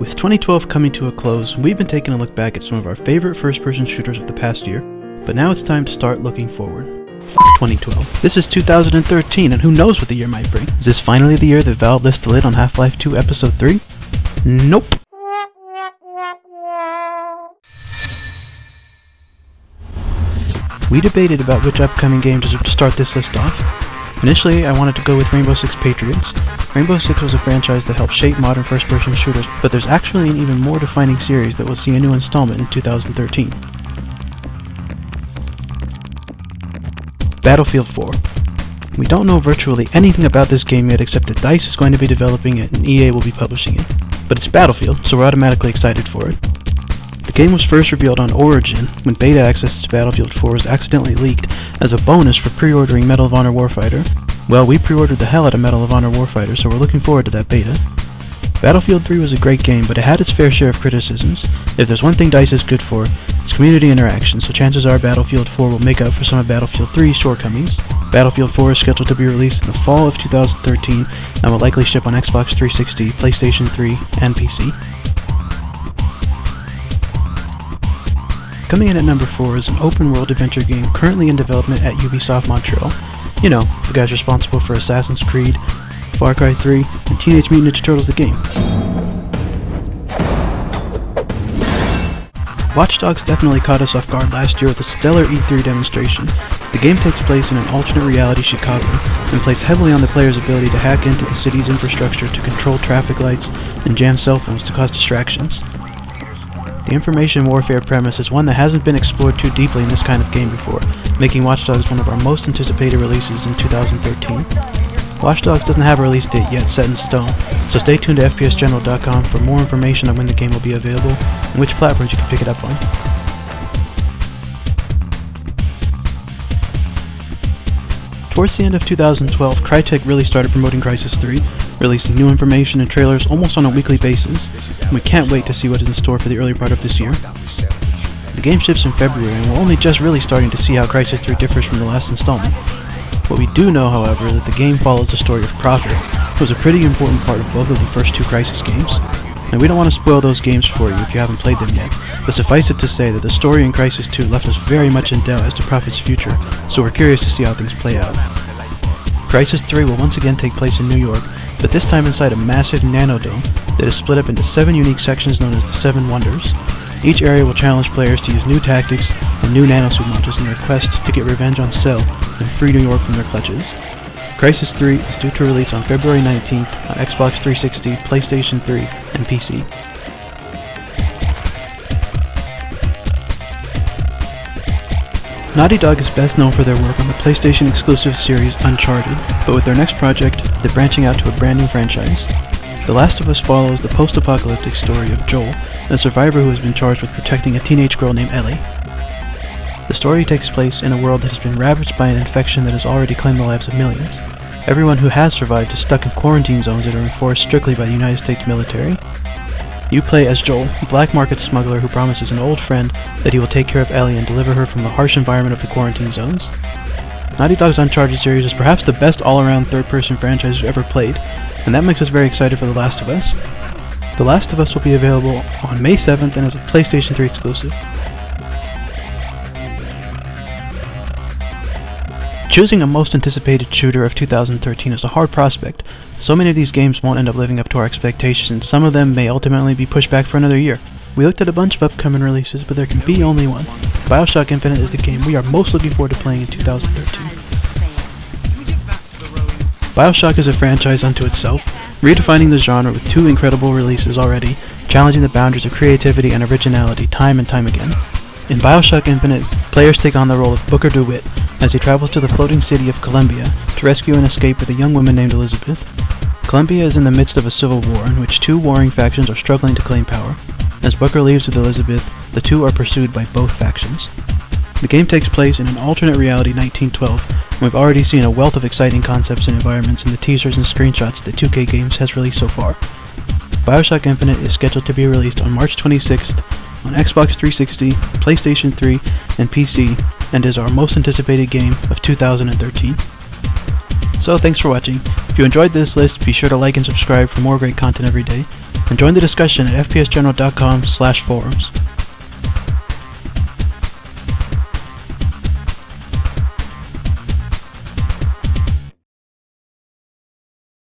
With 2012 coming to a close, we've been taking a look back at some of our favorite first-person shooters of the past year, but now it's time to start looking forward. 2012. This is 2013, and who knows what the year might bring. Is this finally the year that Valve lifts the lid on Half-Life 2 Episode 3? Nope! We debated about which upcoming game to start this list off. Initially, I wanted to go with Rainbow Six Patriots. Rainbow Six was a franchise that helped shape modern first-person shooters, but there's actually an even more defining series that will see a new installment in 2013. Battlefield 4. We don't know virtually anything about this game yet except that DICE is going to be developing it and EA will be publishing it. But it's Battlefield, so we're automatically excited for it. The game was first revealed on Origin when beta access to Battlefield 4 was accidentally leaked as a bonus for pre-ordering Medal of Honor Warfighter. Well, we pre-ordered the hell out of Medal of Honor Warfighter, so we're looking forward to that beta. Battlefield 3 was a great game, but it had its fair share of criticisms. If there's one thing DICE is good for, it's community interaction, so chances are Battlefield 4 will make up for some of Battlefield 3's shortcomings. Battlefield 4 is scheduled to be released in the fall of 2013 and will likely ship on Xbox 360, PlayStation 3, and PC. Coming in at number 4 is an open-world adventure game currently in development at Ubisoft Montreal. You know, the guys responsible for Assassin's Creed, Far Cry 3, and Teenage Mutant Ninja Turtles the game. Watch Dogs definitely caught us off guard last year with a stellar E3 demonstration. The game takes place in an alternate reality Chicago, and plays heavily on the player's ability to hack into the city's infrastructure to control traffic lights and jam cell phones to cause distractions. The information warfare premise is one that hasn't been explored too deeply in this kind of game before, making Watch Dogs one of our most anticipated releases in 2013. Watch Dogs doesn't have a release date yet set in stone, so stay tuned to FPSGeneral.com for more information on when the game will be available and which platforms you can pick it up on. Towards the end of 2012, Crytek really started promoting Crysis III, releasing new information and trailers almost on a weekly basis, and we can't wait to see what is in store for the early part of this year. The game ships in February, and we're only just really starting to see how Crysis III differs from the last installment. What we do know, however, is that the game follows the story of Prophet, who was a pretty important part of both of the first two Crysis games. Now, we don't want to spoil those games for you if you haven't played them yet, but suffice it to say that the story in Crysis 2 left us very much in doubt as to Prophet's future, so we're curious to see how things play out. Crysis 3 will once again take place in New York, but this time inside a massive nanodome that is split up into 7 unique sections known as the 7 Wonders. Each area will challenge players to use new tactics and new nanosuit launches in their quest to get revenge on Cell and free New York from their clutches. Crysis 3 is due to release on February 19th on Xbox 360, PlayStation 3, and PC. Naughty Dog is best known for their work on the PlayStation exclusive series Uncharted, but with their next project, they're branching out to a brand new franchise. The Last of Us follows the post-apocalyptic story of Joel, a survivor who has been charged with protecting a teenage girl named Ellie. The story takes place in a world that has been ravaged by an infection that has already claimed the lives of millions. Everyone who has survived is stuck in quarantine zones that are enforced strictly by the United States military. You play as Joel, a black market smuggler who promises an old friend that he will take care of Ellie and deliver her from the harsh environment of the quarantine zones. Naughty Dog's Uncharted series is perhaps the best all-around third-person franchise we've ever played, and that makes us very excited for The Last of Us. The Last of Us will be available on May 7th and is a PlayStation 3 exclusive. Choosing a most anticipated shooter of 2013 is a hard prospect. So many of these games won't end up living up to our expectations, and some of them may ultimately be pushed back for another year. We looked at a bunch of upcoming releases, but there can be only one. BioShock Infinite is the game we are most looking forward to playing in 2013. BioShock is a franchise unto itself, redefining the genre with 2 incredible releases already, challenging the boundaries of creativity and originality time and time again. In BioShock Infinite, players take on the role of Booker DeWitt as he travels to the floating city of Columbia to rescue and escape with a young woman named Elizabeth. Columbia is in the midst of a civil war in which 2 warring factions are struggling to claim power. As Booker leaves with Elizabeth, the 2 are pursued by both factions. The game takes place in an alternate reality 1912, and we've already seen a wealth of exciting concepts and environments in the teasers and screenshots that 2K Games has released so far. BioShock Infinite is scheduled to be released on March 26th on Xbox 360, PlayStation 3, and PC, and is our most anticipated game of 2013. So thanks for watching. If you enjoyed this list, be sure to like and subscribe for more great content every day, and join the discussion at fpsgeneral.com/forums.